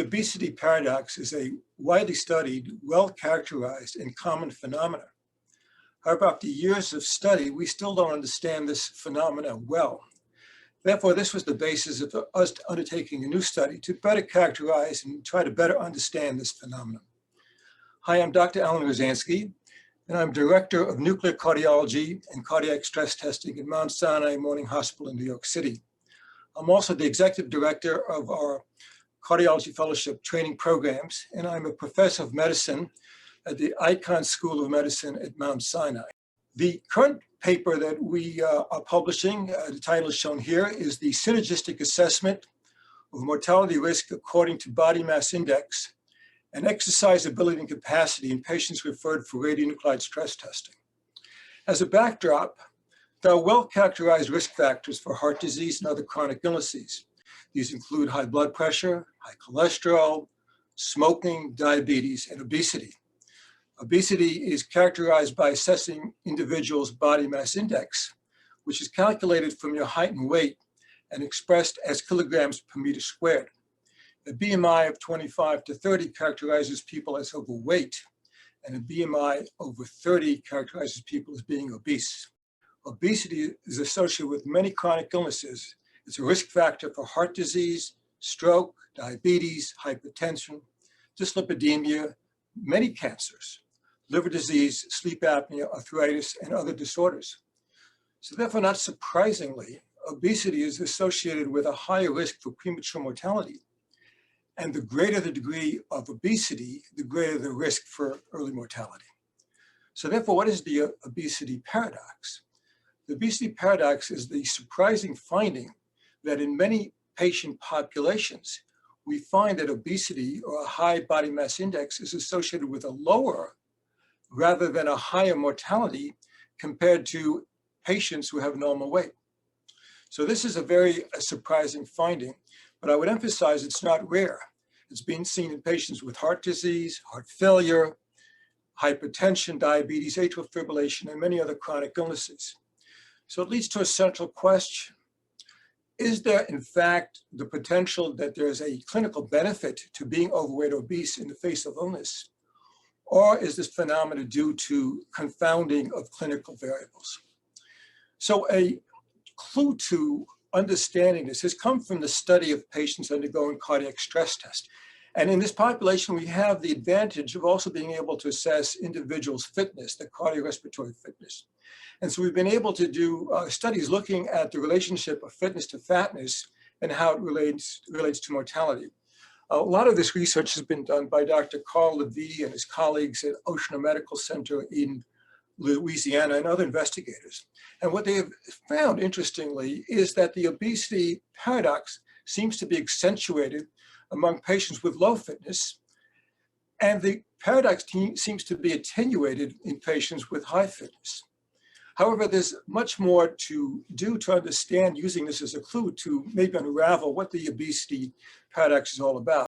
obesity paradox is a widely studied, well-characterized, and common phenomenon. However, after years of study, we still don't understand this phenomena well. Therefore, this was the basis of us undertaking a new study to better characterize and try to better understand this phenomenon. Hi, I'm Dr. Alan Rosansky, and I'm Director of Nuclear Cardiology and Cardiac Stress Testing at Mount Sinai Morning Hospital in New York City. I'm also the Executive Director of our Cardiology Fellowship training programs, and I'm a Professor of Medicine at the Icahn School of Medicine at Mount Sinai. The current paper that we are publishing, the title is shown here, is the Synergistic Assessment of Mortality Risk According to Body Mass Index and Exercise Ability and Capacity in Patients Referred for Radionuclide Stress Testing. As a backdrop, there are well-characterized risk factors for heart disease and other chronic illnesses. These include high blood pressure, high cholesterol, smoking, diabetes, and obesity. Obesity is characterized by assessing individuals' body mass index, which is calculated from your height and weight and expressed as kilograms per meter squared. A BMI of 25 to 30 characterizes people as overweight, and a BMI over 30 characterizes people as being obese. Obesity is associated with many chronic illnesses. It's a risk factor for heart disease, stroke, diabetes, hypertension, dyslipidemia, many cancers, liver disease, sleep apnea, arthritis, and other disorders. So therefore, not surprisingly, obesity is associated with a higher risk for premature mortality. And the greater the degree of obesity, the greater the risk for early mortality. So therefore, what is the obesity paradox? The obesity paradox is the surprising finding that in many patient populations, we find that obesity or a high body mass index is associated with a lower rather than a higher mortality compared to patients who have normal weight. So this is a very surprising finding, but I would emphasize it's not rare. It's being seen in patients with heart disease, heart failure, hypertension, diabetes, atrial fibrillation, and many other chronic illnesses. So it leads to a central question. Is there, in fact, the potential that there's a clinical benefit to being overweight or obese in the face of illness? Or is this phenomenon due to confounding of clinical variables? So a clue to understanding this has come from the study of patients undergoing cardiac stress test. And in this population, we have the advantage of also being able to assess individuals' fitness, their cardiorespiratory fitness. And so we've been able to do studies looking at the relationship of fitness to fatness and how it relates to mortality. A lot of this research has been done by Dr. Carl Levy and his colleagues at Oceana Medical Center in Louisiana and other investigators. And what they have found, interestingly, is that the obesity paradox seems to be accentuated among patients with low fitness, and the paradox seems to be attenuated in patients with high fitness. However, there's much more to do to understand, using this as a clue to maybe unravel what the obesity paradox is all about.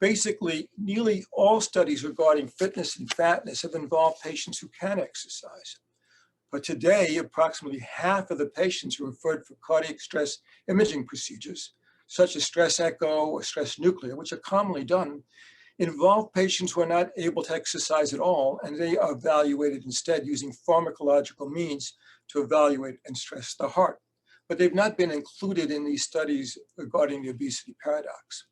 Basically, nearly all studies regarding fitness and fatness have involved patients who can exercise. But today, approximately half of the patients who are referred for cardiac stress imaging procedures, such as stress echo or stress nuclear, which are commonly done, involve patients who are not able to exercise at all, and they are evaluated instead using pharmacological means to evaluate and stress the heart. But they've not been included in these studies regarding the obesity paradox.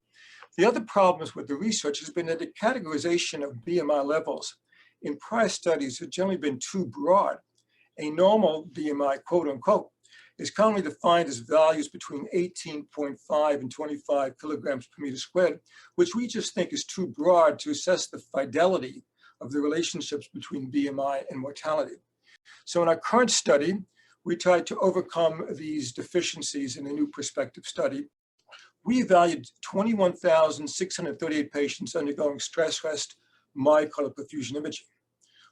The other problems with the research has been that the categorization of BMI levels in prior studies has generally been too broad. A normal BMI, quote unquote, is commonly defined as values between 18.5 and 25 kilograms per meter squared, which we just think is too broad to assess the fidelity of the relationships between BMI and mortality. So in our current study, we tried to overcome these deficiencies in a new prospective study. We evaluated 21,638 patients undergoing stress rest myocardial perfusion imaging.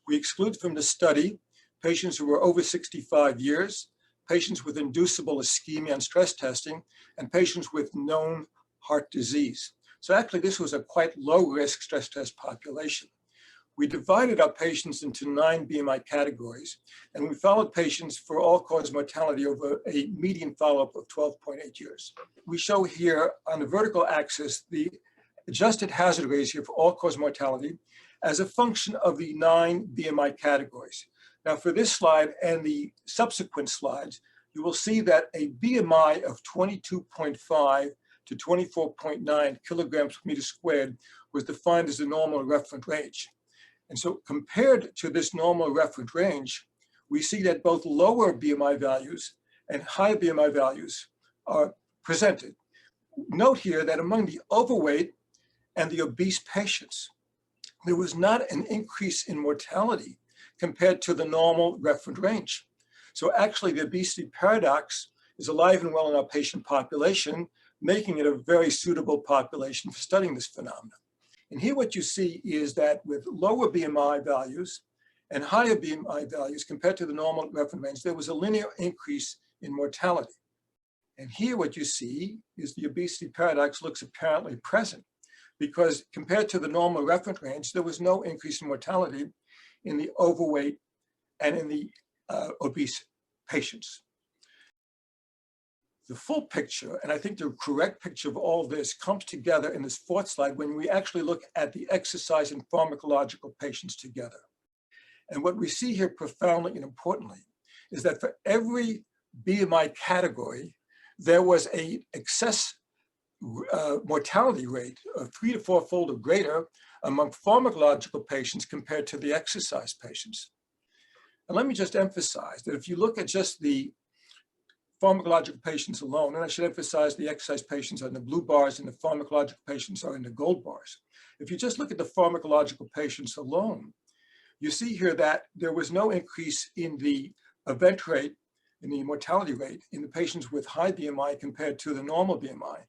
We excluded from the study patients who were over 65 years, patients with inducible ischemia and stress testing, and patients with known heart disease. So actually, this was a quite low-risk stress test population. We divided our patients into 9 BMI categories, and we followed patients for all-cause mortality over a median follow-up of 12.8 years. We show here on the vertical axis the adjusted hazard ratio for all-cause mortality as a function of the 9 BMI categories. Now for this slide and the subsequent slides, you will see that a BMI of 22.5 to 24.9 kilograms per meter squared was defined as the normal reference range. And so compared to this normal reference range, we see that both lower BMI values and higher BMI values are presented. Note here that among the overweight and the obese patients, there was not an increase in mortality compared to the normal reference range. So actually the obesity paradox is alive and well in our patient population, making it a very suitable population for studying this phenomenon. And here what you see is that with lower BMI values and higher BMI values compared to the normal reference range, there was a linear increase in mortality. And here what you see is the obesity paradox looks apparently present, because compared to the normal reference range, there was no increase in mortality in the overweight and in the obese patients. The full picture, and I think the correct picture of all this, comes together in this fourth slide when we actually look at the exercise and pharmacological patients together. And what we see here profoundly and importantly is that for every BMI category, there was an excess mortality rate of 3 to 4-fold or greater among pharmacological patients compared to the exercise patients. And let me just emphasize that if you look at just the pharmacological patients alone, and I should emphasize the exercise patients are in the blue bars and the pharmacological patients are in the gold bars. If you just look at the pharmacological patients alone, you see here that there was no increase in the event rate, in the mortality rate in the patients with high BMI compared to the normal BMI.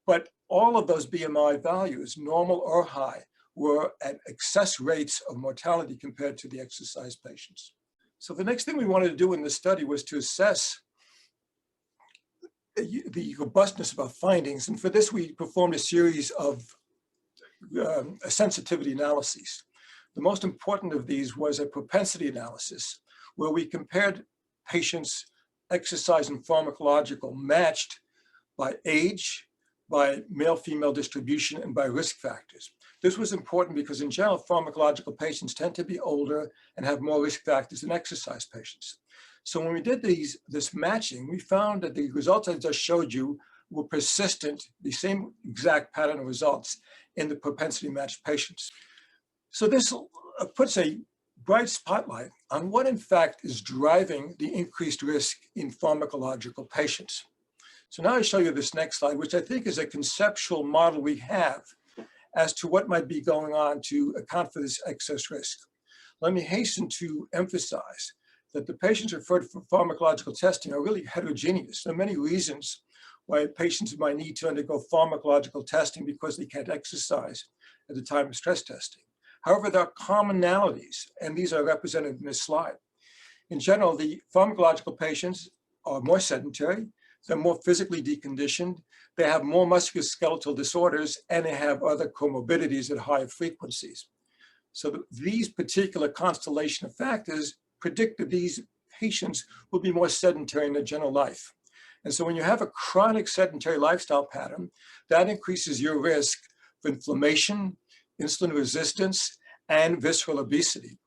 But all of those BMI values, normal or high, were at excess rates of mortality compared to the exercise patients. So the next thing we wanted to do in this study was to assess the robustness of our findings. And for this, we performed a series of sensitivity analyses. The most important of these was a propensity analysis, where we compared patients' exercise and pharmacological matched by age, by male-female distribution, and by risk factors. This was important because in general, pharmacological patients tend to be older and have more risk factors than exercise patients. So when we did this matching, we found that the results I just showed you were persistent, the same exact pattern of results in the propensity matched patients. So this puts a bright spotlight on what in fact is driving the increased risk in pharmacological patients. So now I show you this next slide, which I think is a conceptual model we have as to what might be going on to account for this excess risk. Let me hasten to emphasize that the patients referred for pharmacological testing are really heterogeneous. There are many reasons why patients might need to undergo pharmacological testing because they can't exercise at the time of stress testing. However, there are commonalities, and these are represented in this slide. In general, the pharmacological patients are more sedentary, they're more physically deconditioned, they have more musculoskeletal disorders, and they have other comorbidities at higher frequencies. So these particular constellation of factors predict that these patients will be more sedentary in their general life. And so when you have a chronic sedentary lifestyle pattern, that increases your risk for inflammation, insulin resistance, and visceral obesity.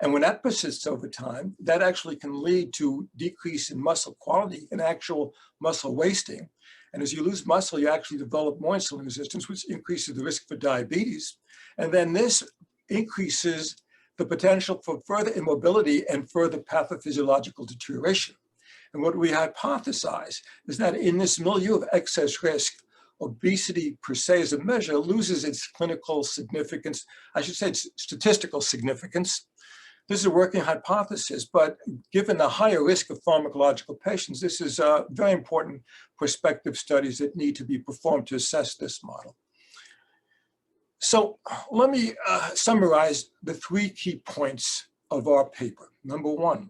And when that persists over time, that actually can lead to decrease in muscle quality and actual muscle wasting. And as you lose muscle, you actually develop more insulin resistance, which increases the risk for diabetes. And then this increases the potential for further immobility and further pathophysiological deterioration. And what we hypothesize is that in this milieu of excess risk, obesity per se as a measure loses its clinical significance, I should say its statistical significance. This is a working hypothesis, but given the higher risk of pharmacological patients, this is very important prospective studies that need to be performed to assess this model. So let me summarize the 3 key points of our paper. Number 1,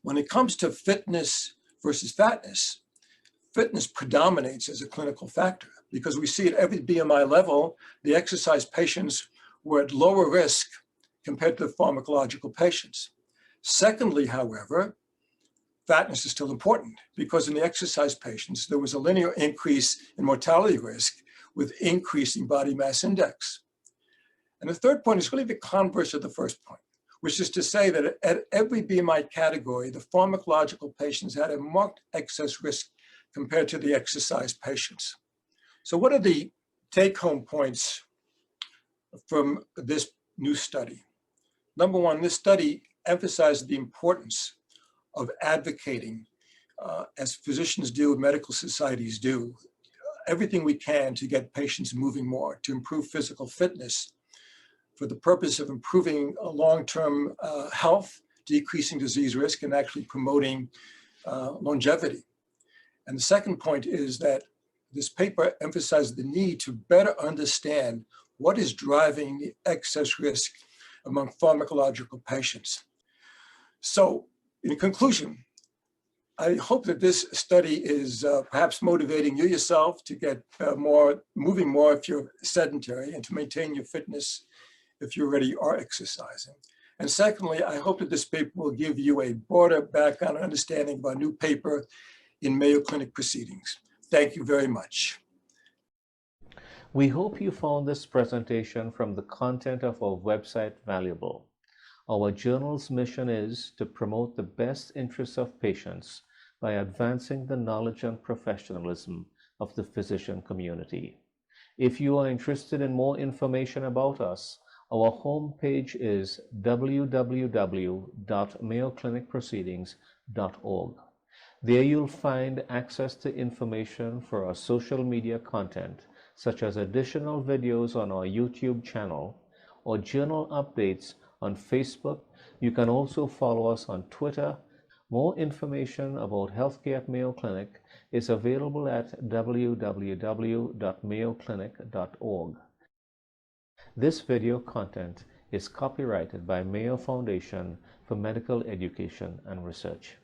when it comes to fitness versus fatness, fitness predominates as a clinical factor because we see at every BMI level, the exercise patients were at lower risk compared to the pharmacological patients. Secondly, however, fatness is still important because in the exercise patients, there was a linear increase in mortality risk, with increasing body mass index. And the third point is really the converse of the first point, which is to say that at every BMI category, the pharmacological patients had a marked excess risk compared to the exercise patients. So what are the take-home points from this new study? Number one, this study emphasized the importance of advocating, as physicians do, medical societies do, everything we can to get patients moving more, to improve physical fitness for the purpose of improving long-term health, decreasing disease risk, and actually promoting longevity. And the second point is that this paper emphasized the need to better understand what is driving the excess risk among pharmacological patients. So in conclusion, I hope that this study is perhaps motivating you yourself to get moving more if you're sedentary, and to maintain your fitness if you already are exercising. And secondly, I hope that this paper will give you a broader background and understanding of our new paper in Mayo Clinic Proceedings. Thank you very much. We hope you found this presentation from the content of our website valuable. Our journal's mission is to promote the best interests of patients by advancing the knowledge and professionalism of the physician community. If you are interested in more information about us, our homepage is www.mayoclinicproceedings.org. There you'll find access to information for our social media content, such as additional videos on our YouTube channel or journal updates on Facebook. You can also follow us on Twitter. More information about healthcare at Mayo Clinic is available at www.mayoclinic.org. This video content is copyrighted by Mayo Foundation for Medical Education and Research.